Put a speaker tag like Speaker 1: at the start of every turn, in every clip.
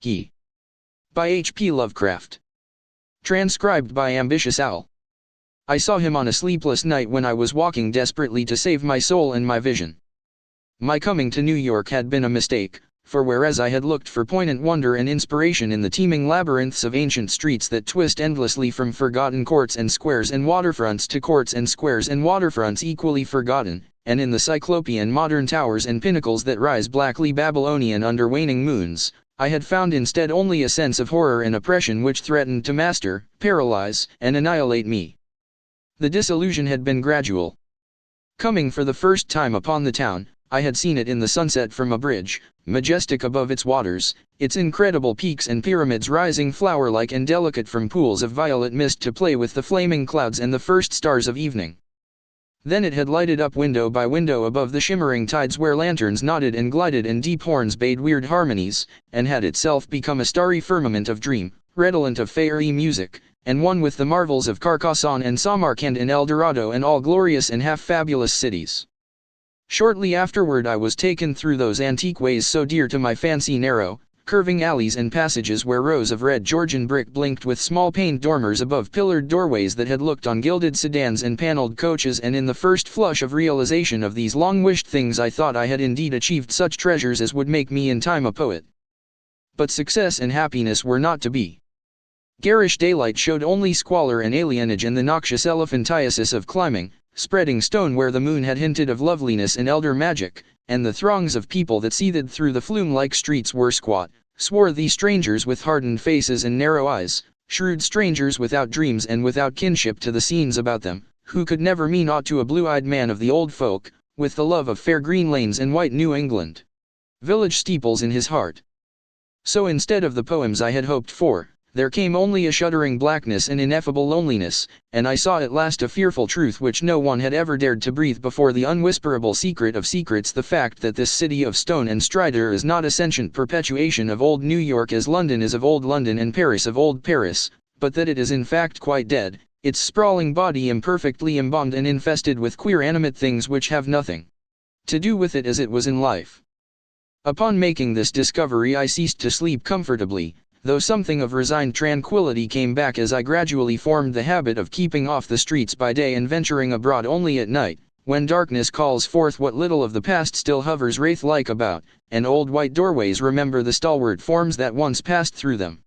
Speaker 1: He. By H.P. Lovecraft. Transcribed by Ambitious Owl. I saw him on a sleepless night when I was walking desperately to save my soul and my vision. My coming to New York had been a mistake, for whereas I had looked for poignant wonder and inspiration in the teeming labyrinths of ancient streets that twist endlessly from forgotten courts and squares and waterfronts to courts and squares and waterfronts equally forgotten, and in the cyclopean modern towers and pinnacles that rise blackly Babylonian under waning moons, I had found instead only a sense of horror and oppression which threatened to master, paralyze, and annihilate me. The disillusion had been gradual. Coming for the first time upon the town, I had seen it in the sunset from a bridge, majestic above its waters, its incredible peaks and pyramids rising flower-like and delicate from pools of violet mist to play with the flaming clouds and the first stars of evening. Then it had lighted up window by window above the shimmering tides where lanterns nodded and glided and deep horns bade weird harmonies, and had itself become a starry firmament of dream, redolent of fairy music, and one with the marvels of Carcassonne and Samarkand and El Dorado and all glorious and half-fabulous cities. Shortly afterward I was taken through those antique ways so dear to my fancy, narrow, curving alleys and passages where rows of red Georgian brick blinked with small paned dormers above pillared doorways that had looked on gilded sedans and paneled coaches, and in the first flush of realization of these long-wished things I thought I had indeed achieved such treasures as would make me in time a poet. But success and happiness were not to be. Garish daylight showed only squalor and alienage and the noxious elephantiasis of climbing, spreading stone where the moon had hinted of loveliness and elder magic, and the throngs of people that seethed through the flume-like streets were squat, swarthy strangers with hardened faces and narrow eyes, shrewd strangers without dreams and without kinship to the scenes about them, who could never mean aught to a blue-eyed man of the old folk, with the love of fair green lanes and white New England village steeples in his heart. So instead of the poems I had hoped for, there came only a shuddering blackness and ineffable loneliness, and I saw at last a fearful truth which no one had ever dared to breathe before, the unwhisperable secret of secrets, the fact that this city of stone and stridor is not a sentient perpetuation of old New York as London is of old London and Paris of old Paris, but that it is in fact quite dead, its sprawling body imperfectly embalmed and infested with queer animate things which have nothing to do with it as it was in life. Upon making this discovery I ceased to sleep comfortably, though something of resigned tranquility came back as I gradually formed the habit of keeping off the streets by day and venturing abroad only at night, when darkness calls forth what little of the past still hovers wraith-like about, and old white doorways remember the stalwart forms that once passed through them.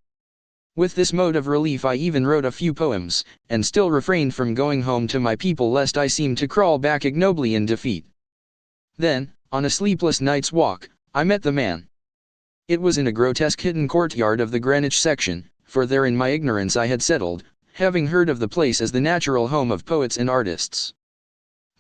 Speaker 1: With this mode of relief I even wrote a few poems, and still refrained from going home to my people lest I seem to crawl back ignobly in defeat. Then, on a sleepless night's walk, I met the man. It was in a grotesque hidden courtyard of the Greenwich section, for there in my ignorance I had settled, having heard of the place as the natural home of poets and artists.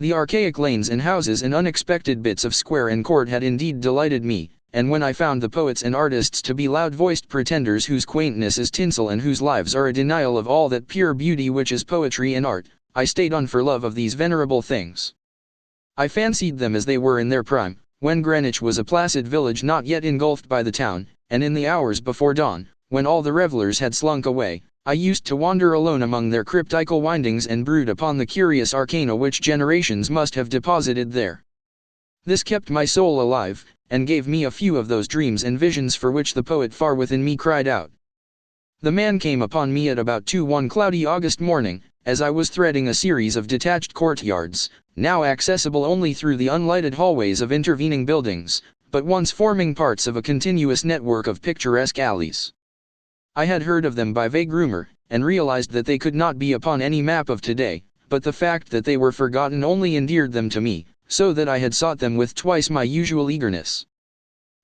Speaker 1: The archaic lanes and houses and unexpected bits of square and court had indeed delighted me, and when I found the poets and artists to be loud-voiced pretenders whose quaintness is tinsel and whose lives are a denial of all that pure beauty which is poetry and art, I stayed on for love of these venerable things. I fancied them as they were in their prime, when Greenwich was a placid village not yet engulfed by the town, and in the hours before dawn, when all the revelers had slunk away, I used to wander alone among their cryptical windings and brood upon the curious arcana which generations must have deposited there. This kept my soul alive, and gave me a few of those dreams and visions for which the poet far within me cried out. The man came upon me at about 2 one cloudy August morning, as I was threading a series of detached courtyards, now accessible only through the unlighted hallways of intervening buildings, but once forming parts of a continuous network of picturesque alleys. I had heard of them by vague rumor, and realized that they could not be upon any map of today, but the fact that they were forgotten only endeared them to me, so that I had sought them with twice my usual eagerness.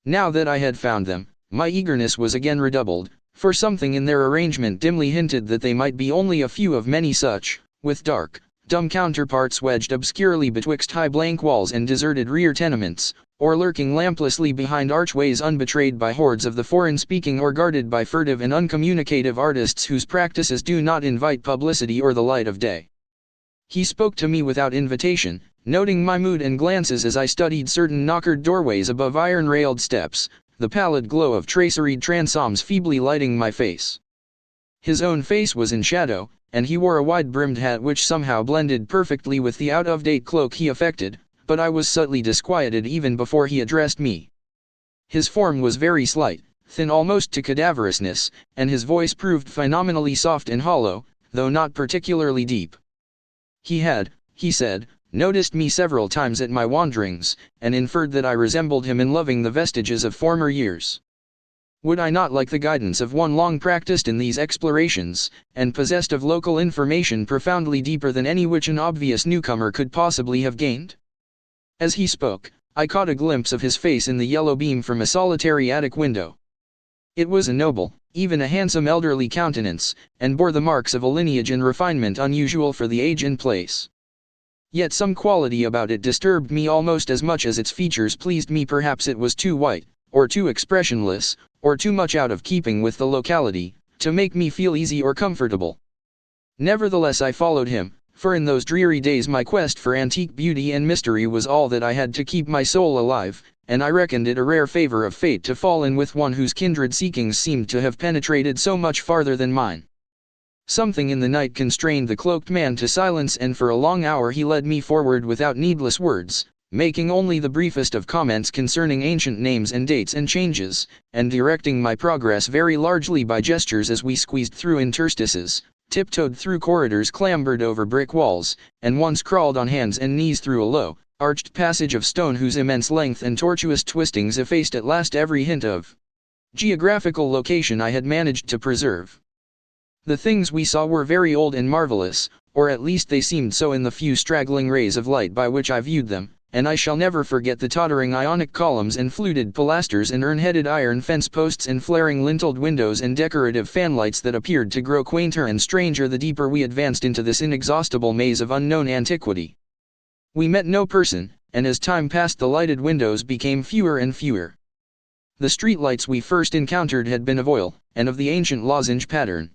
Speaker 1: Now that I had found them, my eagerness was again redoubled, for something in their arrangement dimly hinted that they might be only a few of many such, with dark, dumb counterparts wedged obscurely betwixt high blank walls and deserted rear tenements, or lurking lamplessly behind archways unbetrayed by hordes of the foreign-speaking or guarded by furtive and uncommunicative artists whose practices do not invite publicity or the light of day. He spoke to me without invitation, noting my mood and glances as I studied certain knockered doorways above iron-railed steps, the pallid glow of traceried transoms feebly lighting my face. His own face was in shadow, and he wore a wide-brimmed hat which somehow blended perfectly with the out-of-date cloak he affected, but I was subtly disquieted even before he addressed me. His form was very slight, thin almost to cadaverousness, and his voice proved phenomenally soft and hollow, though not particularly deep. He had, he said, noticed me several times at my wanderings, and inferred that I resembled him in loving the vestiges of former years. Would I not like the guidance of one long practiced in these explorations, and possessed of local information profoundly deeper than any which an obvious newcomer could possibly have gained? As he spoke, I caught a glimpse of his face in the yellow beam from a solitary attic window. It was a noble, even a handsome elderly countenance, and bore the marks of a lineage and refinement unusual for the age and place. Yet some quality about it disturbed me almost as much as its features pleased me. Perhaps it was too white, or too expressionless, or too much out of keeping with the locality, to make me feel easy or comfortable. Nevertheless I followed him, for in those dreary days my quest for antique beauty and mystery was all that I had to keep my soul alive, and I reckoned it a rare favor of fate to fall in with one whose kindred seekings seemed to have penetrated so much farther than mine. Something in the night constrained the cloaked man to silence, and for a long hour he led me forward without needless words, making only the briefest of comments concerning ancient names and dates and changes, and directing my progress very largely by gestures as we squeezed through interstices, tiptoed through corridors, clambered over brick walls, and once crawled on hands and knees through a low, arched passage of stone whose immense length and tortuous twistings effaced at last every hint of geographical location I had managed to preserve. The things we saw were very old and marvelous, or at least they seemed so in the few straggling rays of light by which I viewed them, and I shall never forget the tottering Ionic columns and fluted pilasters and urn-headed iron fence posts and flaring linteled windows and decorative fanlights that appeared to grow quainter and stranger the deeper we advanced into this inexhaustible maze of unknown antiquity. We met no person, and as time passed the lighted windows became fewer and fewer. The streetlights we first encountered had been of oil, and of the ancient lozenge pattern.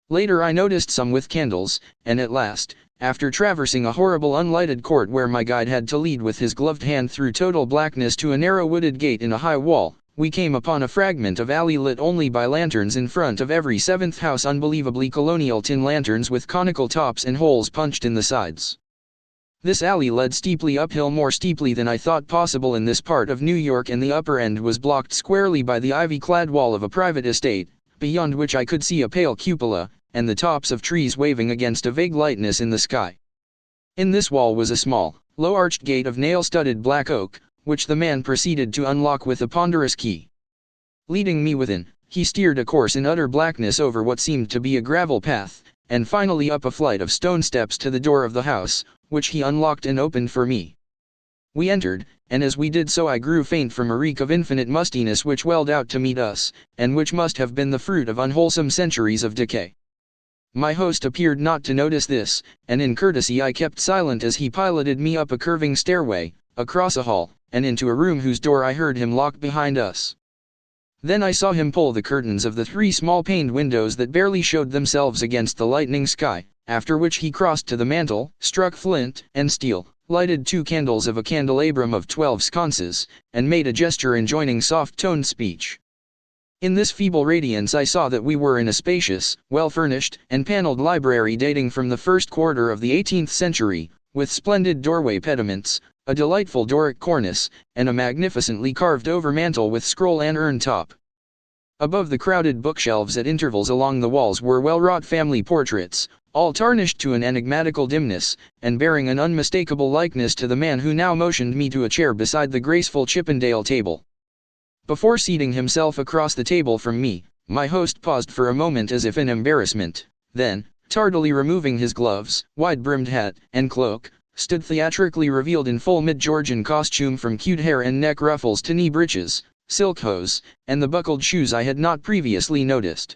Speaker 1: Later I noticed some with candles, and at last, after traversing a horrible unlighted court where my guide had to lead with his gloved hand through total blackness to a narrow wooded gate in a high wall, we came upon a fragment of alley lit only by lanterns in front of every seventh house, unbelievably colonial tin lanterns with conical tops and holes punched in the sides. This alley led steeply uphill, more steeply than I thought possible in this part of New York, and the upper end was blocked squarely by the ivy-clad wall of a private estate, beyond which I could see a pale cupola, and the tops of trees waving against a vague lightness in the sky. In this wall was a small, low-arched gate of nail-studded black oak, which the man proceeded to unlock with a ponderous key. Leading me within, he steered a course in utter blackness over what seemed to be a gravel path, and finally up a flight of stone steps to the door of the house, which he unlocked and opened for me. We entered, and as we did so I grew faint from a reek of infinite mustiness which welled out to meet us, and which must have been the fruit of unwholesome centuries of decay. My host appeared not to notice this, and in courtesy I kept silent as he piloted me up a curving stairway, across a hall, and into a room whose door I heard him lock behind us. Then I saw him pull the curtains of the 3 small paned windows that barely showed themselves against the lightening sky, after which he crossed to the mantel, struck flint and steel, lighted 2 candles of a candelabrum of 12 sconces, and made a gesture enjoining soft-toned speech. In this feeble radiance I saw that we were in a spacious, well-furnished, and paneled library dating from the first quarter of the 18th century, with splendid doorway pediments, a delightful Doric cornice, and a magnificently carved overmantel with scroll and urn top. Above the crowded bookshelves at intervals along the walls were well-wrought family portraits, all tarnished to an enigmatical dimness, and bearing an unmistakable likeness to the man who now motioned me to a chair beside the graceful Chippendale table. Before seating himself across the table from me, my host paused for a moment as if in embarrassment, then, tardily removing his gloves, wide-brimmed hat, and cloak, stood theatrically revealed in full mid-Georgian costume from queued hair and neck ruffles to knee breeches, silk hose, and the buckled shoes I had not previously noticed.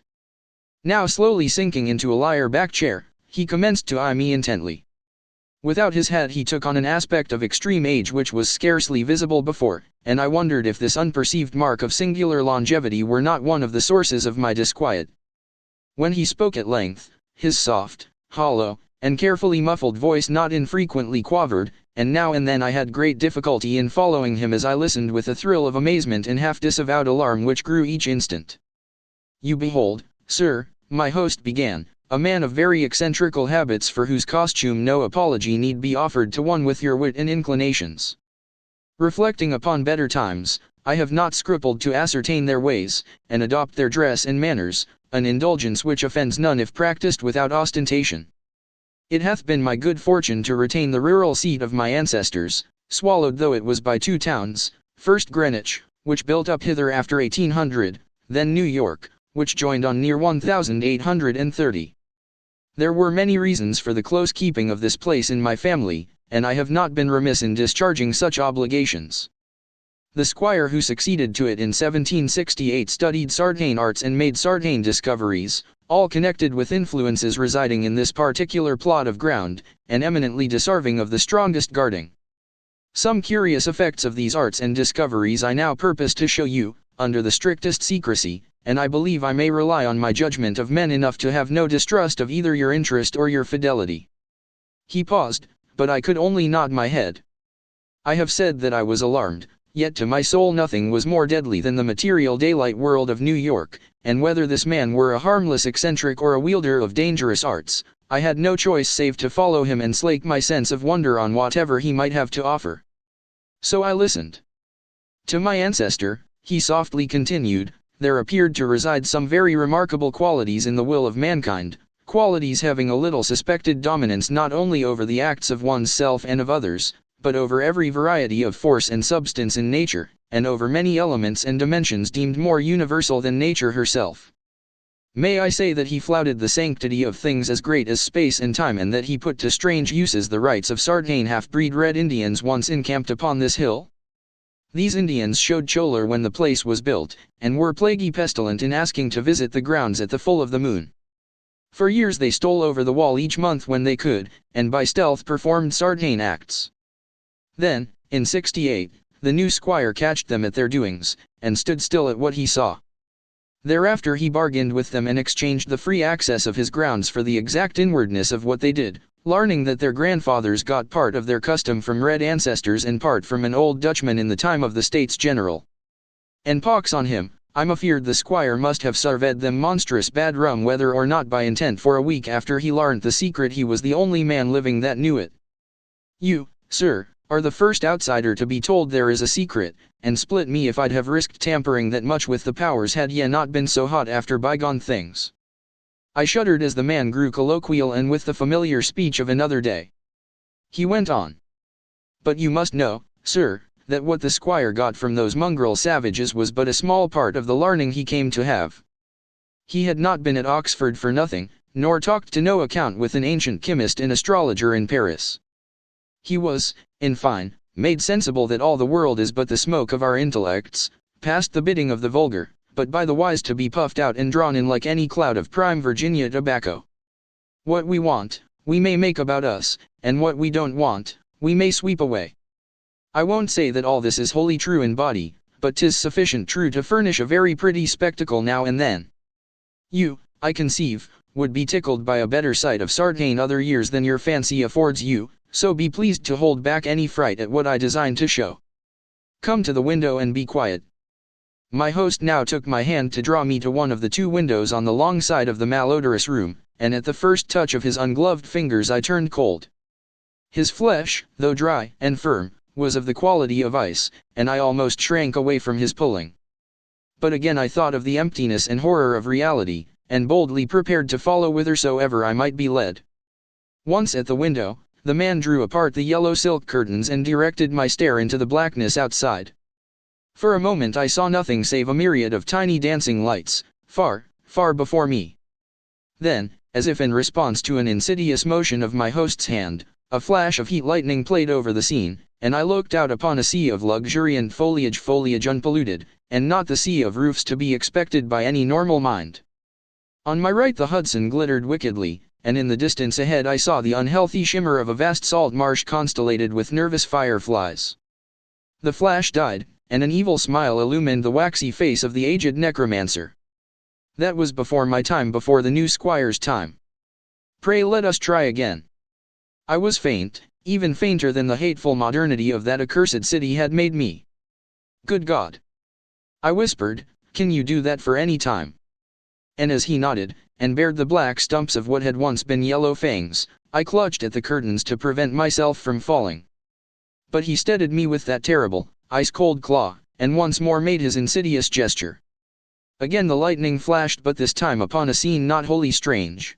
Speaker 1: Now slowly sinking into a lyre-back chair, he commenced to eye me intently. Without his hat he took on an aspect of extreme age which was scarcely visible before, and I wondered if this unperceived mark of singular longevity were not one of the sources of my disquiet. When he spoke at length, his soft, hollow, and carefully muffled voice not infrequently quavered, and now and then I had great difficulty in following him as I listened with a thrill of amazement and half-disavowed alarm which grew each instant. "You behold, sir," my host began, "a man of very eccentrical habits for whose costume no apology need be offered to one with your wit and inclinations. Reflecting upon better times, I have not scrupled to ascertain their ways, and adopt their dress and manners, an indulgence which offends none if practiced without ostentation. It hath been my good fortune to retain the rural seat of my ancestors, swallowed though it was by two towns, first Greenwich, which built up hither after 1800, then New York, which joined on near 1830. There were many reasons for the close keeping of this place in my family, and I have not been remiss in discharging such obligations. The squire who succeeded to it in 1768 studied Sartain arts and made Sartain discoveries, all connected with influences residing in this particular plot of ground, and eminently deserving of the strongest guarding. Some curious effects of these arts and discoveries I now purpose to show you, under the strictest secrecy, and I believe I may rely on my judgment of men enough to have no distrust of either your interest or your fidelity. He paused, but I could only nod my head. I have said that I was alarmed, yet to my soul nothing was more deadly than the material daylight world of New York, and whether this man were a harmless eccentric or a wielder of dangerous arts, I had no choice save to follow him and slake my sense of wonder on whatever he might have to offer. So I listened. To my ancestor, he softly continued, there appeared to reside some very remarkable qualities in the will of mankind, qualities having a little suspected dominance not only over the acts of one's self and of others, but over every variety of force and substance in nature, and over many elements and dimensions deemed more universal than nature herself. May I say that he flouted the sanctity of things as great as space and time, and that he put to strange uses the rights of Sartain half-breed Red Indians once encamped upon this hill? These Indians showed choler when the place was built, and were plaguey pestilent in asking to visit the grounds at the full of the moon. For years they stole over the wall each month when they could, and by stealth performed Sartain acts. Then, in 68, the new squire catched them at their doings, and stood still at what he saw. Thereafter he bargained with them and exchanged the free access of his grounds for the exact inwardness of what they did, learning that their grandfathers got part of their custom from red ancestors and part from an old Dutchman in the time of the States General. And pox on him, I'm afeard the squire must have served them monstrous bad rum whether or not by intent, for a week after he learned the secret he was the only man living that knew it. You, sir, are the first outsider to be told there is a secret, and split me if I'd have risked tampering that much with the powers had ye not been so hot after bygone things. I shuddered as the man grew colloquial and with the familiar speech of another day. He went on. But you must know, sir, that what the squire got from those mongrel savages was but a small part of the learning he came to have. He had not been at Oxford for nothing, nor talked to no account with an ancient chemist and astrologer in Paris. He was, in fine, made sensible that all the world is but the smoke of our intellects, past the bidding of the vulgar, but by the wise to be puffed out and drawn in like any cloud of prime Virginia tobacco. What we want, we may make about us, and what we don't want, we may sweep away. I won't say that all this is wholly true in body, but 'tis sufficient true to furnish a very pretty spectacle now and then. You, I conceive, would be tickled by a better sight of Sartain other years than your fancy affords you, so be pleased to hold back any fright at what I design to show. Come to the window and be quiet. My host now took my hand to draw me to one of the two windows on the long side of the malodorous room, and at the first touch of his ungloved fingers I turned cold. His flesh, though dry and firm, was of the quality of ice, and I almost shrank away from his pulling. But again I thought of the emptiness and horror of reality, and boldly prepared to follow whithersoever I might be led. Once at the window, the man drew apart the yellow silk curtains and directed my stare into the blackness outside. For a moment I saw nothing save a myriad of tiny dancing lights, far, far before me. Then, as if in response to an insidious motion of my host's hand, a flash of heat lightning played over the scene, and I looked out upon a sea of luxuriant foliage unpolluted, and not the sea of roofs to be expected by any normal mind. On my right the Hudson glittered wickedly, and in the distance ahead I saw the unhealthy shimmer of a vast salt marsh constellated with nervous fireflies. The flash died, and an evil smile illumined the waxy face of the aged necromancer. That was before my time, before the new squire's time. Pray let us try again. I was faint, even fainter than the hateful modernity of that accursed city had made me. Good God! I whispered, can you do that for any time? And as he nodded, and bared the black stumps of what had once been yellow fangs, I clutched at the curtains to prevent myself from falling. But he steadied me with that terrible, ice-cold claw, and once more made his insidious gesture. Again the lightning flashed, but this time upon a scene not wholly strange.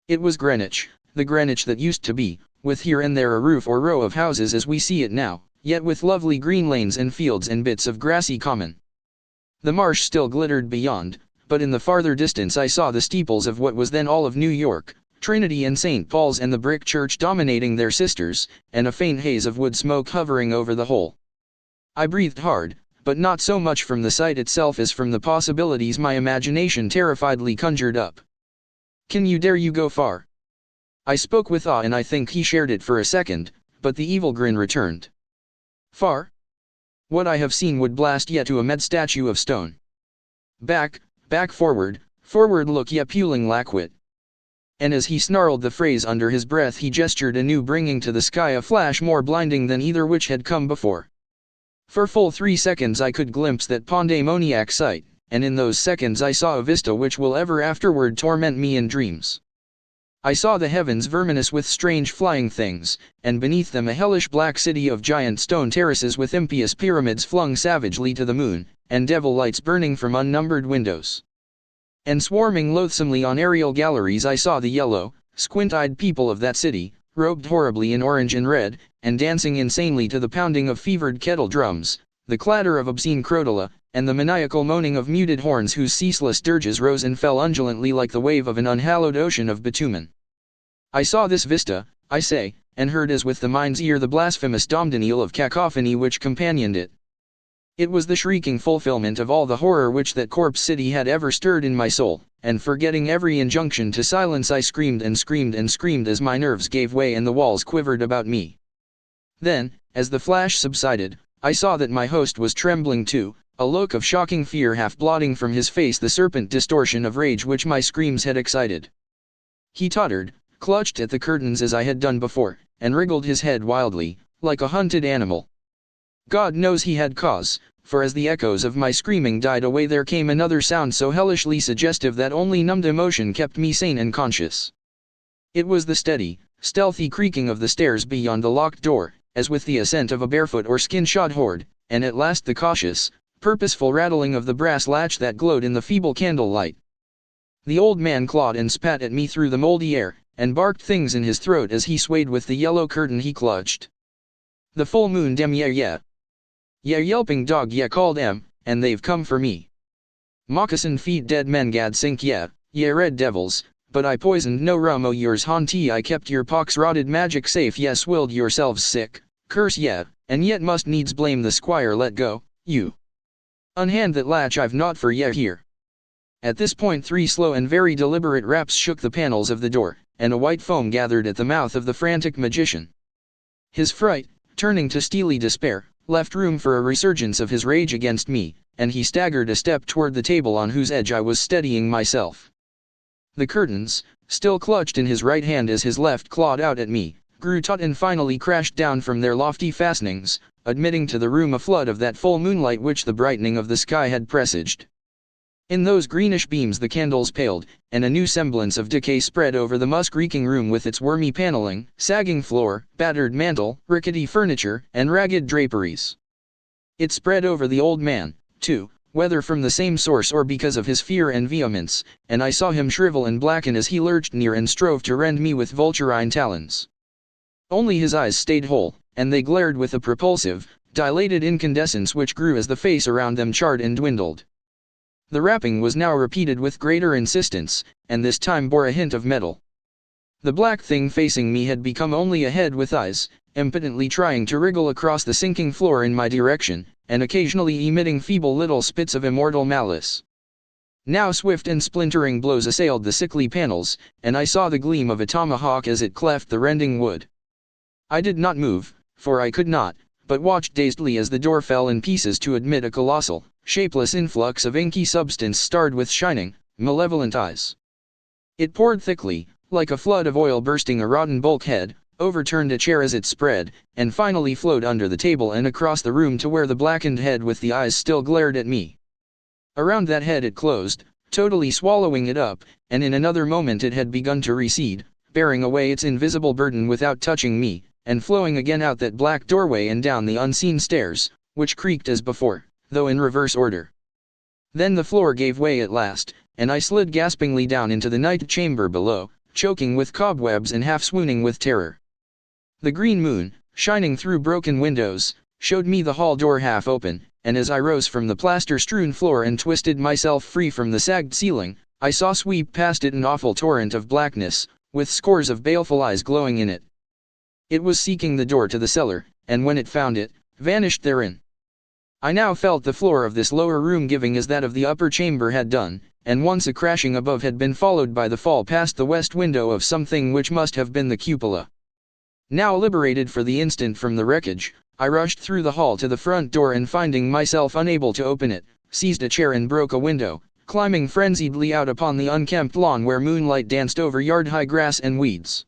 Speaker 1: It was Greenwich, the Greenwich that used to be, with here and there a roof or row of houses as we see it now, yet with lovely green lanes and fields and bits of grassy common. The marsh still glittered beyond, but in the farther distance I saw the steeples of what was then all of New York, Trinity and St. Paul's and the brick church dominating their sisters, and a faint haze of wood smoke hovering over the whole. I breathed hard, but not so much from the sight itself as from the possibilities my imagination terrifiedly conjured up. "Can you dare you go far?" I spoke with awe, and I think he shared it for a second, but the evil grin returned. "Far? What I have seen would blast ye to a mad statue of stone. Back, back, forward look ye puling lackwit." And as he snarled the phrase under his breath he gestured anew, bringing to the sky a flash more blinding than either which had come before. For full 3 seconds I could glimpse that pandemoniac sight, and in those seconds I saw a vista which will ever afterward torment me in dreams. I saw the heavens verminous with strange flying things, and beneath them a hellish black city of giant stone terraces with impious pyramids flung savagely to the moon, and devil lights burning from unnumbered windows. And swarming loathsomely on aerial galleries I saw the yellow, squint-eyed people of that city, robed horribly in orange and red, and dancing insanely to the pounding of fevered kettle drums, the clatter of obscene crotola, and the maniacal moaning of muted horns whose ceaseless dirges rose and fell undulantly like the wave of an unhallowed ocean of bitumen. I saw this vista, I say, and heard as with the mind's ear the blasphemous domdaniel of cacophony which companioned it. It was the shrieking fulfillment of all the horror which that corpse city had ever stirred in my soul, and forgetting every injunction to silence I screamed and screamed and screamed as my nerves gave way and the walls quivered about me. Then, as the flash subsided, I saw that my host was trembling too, a look of shocking fear half blotting from his face the serpent distortion of rage which my screams had excited. He tottered, clutched at the curtains as I had done before, and wriggled his head wildly, like a hunted animal. God knows he had cause, for as the echoes of my screaming died away there came another sound so hellishly suggestive that only numbed emotion kept me sane and conscious. It was the steady, stealthy creaking of the stairs beyond the locked door, as with the ascent of a barefoot or skin-shod horde, and at last the cautious, purposeful rattling of the brass latch that glowed in the feeble candlelight. The old man clawed and spat at me through the moldy air, and barked things in his throat as he swayed with the yellow curtain he clutched. "The full moon dem ye. Ye yelping dog ye called and they've come for me. Moccasin feet dead men gad sink ye red devils, but I poisoned no rum o' yours haunty I kept your pox-rotted magic safe ye swilled yourselves sick, curse ye, and yet must needs blame the squire let go, you. Unhand that latch I've naught for ye here." At this point 3 slow and very deliberate raps shook the panels of the door, and a white foam gathered at the mouth of the frantic magician. His fright, turning to steely despair, left room for a resurgence of his rage against me, and he staggered a step toward the table on whose edge I was steadying myself. The curtains, still clutched in his right hand as his left clawed out at me, grew taut and finally crashed down from their lofty fastenings, admitting to the room a flood of that full moonlight which the brightening of the sky had presaged. In those greenish beams the candles paled, and a new semblance of decay spread over the musk-reeking room with its wormy paneling, sagging floor, battered mantel, rickety furniture, and ragged draperies. It spread over the old man, too, whether from the same source or because of his fear and vehemence, and I saw him shrivel and blacken as he lurched near and strove to rend me with vulturine talons. Only his eyes stayed whole, and they glared with a propulsive, dilated incandescence which grew as the face around them charred and dwindled. The rapping was now repeated with greater insistence, and this time bore a hint of metal. The black thing facing me had become only a head with eyes, impotently trying to wriggle across the sinking floor in my direction, and occasionally emitting feeble little spits of immortal malice. Now swift and splintering blows assailed the sickly panels, and I saw the gleam of a tomahawk as it cleft the rending wood. I did not move, for I could not, but watched dazedly as the door fell in pieces to admit a colossal, shapeless influx of inky substance starred with shining, malevolent eyes. It poured thickly, like a flood of oil bursting a rotten bulkhead, overturned a chair as it spread, and finally flowed under the table and across the room to where the blackened head with the eyes still glared at me. Around that head it closed, totally swallowing it up, and in another moment it had begun to recede, bearing away its invisible burden without touching me, and flowing again out that black doorway and down the unseen stairs, which creaked as before, though in reverse order. Then the floor gave way at last, and I slid gaspingly down into the night chamber below, choking with cobwebs and half swooning with terror. The green moon, shining through broken windows, showed me the hall door half open, and as I rose from the plaster-strewn floor and twisted myself free from the sagged ceiling, I saw sweep past it an awful torrent of blackness, with scores of baleful eyes glowing in it. It was seeking the door to the cellar, and when it found it, vanished therein. I now felt the floor of this lower room giving as that of the upper chamber had done, and once a crashing above had been followed by the fall past the west window of something which must have been the cupola. Now liberated for the instant from the wreckage, I rushed through the hall to the front door and finding myself unable to open it, seized a chair and broke a window, climbing frenziedly out upon the unkempt lawn where moonlight danced over yard-high grass and weeds.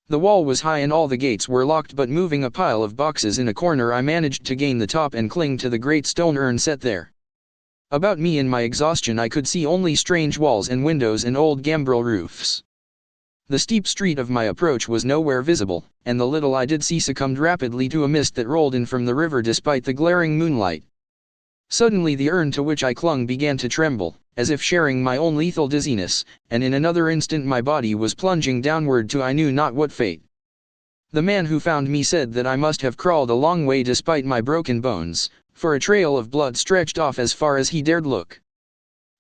Speaker 1: The wall was high and all the gates were locked, but moving a pile of boxes in a corner I managed to gain the top and cling to the great stone urn set there. About me in my exhaustion I could see only strange walls and windows and old gambrel roofs. The steep street of my approach was nowhere visible, and the little I did see succumbed rapidly to a mist that rolled in from the river despite the glaring moonlight. Suddenly the urn to which I clung began to tremble, as if sharing my own lethal dizziness, and in another instant my body was plunging downward to I knew not what fate. The man who found me said that I must have crawled a long way despite my broken bones, for a trail of blood stretched off as far as he dared look.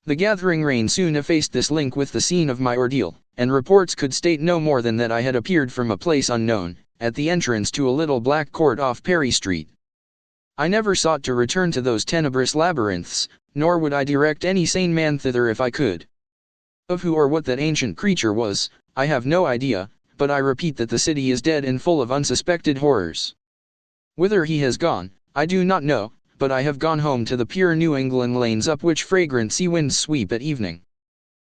Speaker 1: The gathering rain soon effaced this link with the scene of my ordeal, and reports could state no more than that I had appeared from a place unknown, at the entrance to a little black court off Perry Street. I never sought to return to those tenebrous labyrinths, nor would I direct any sane man thither if I could. Of who or what that ancient creature was, I have no idea, but I repeat that the city is dead and full of unsuspected horrors. Whither he has gone, I do not know, but I have gone home to the pure New England lanes up which fragrant sea winds sweep at evening.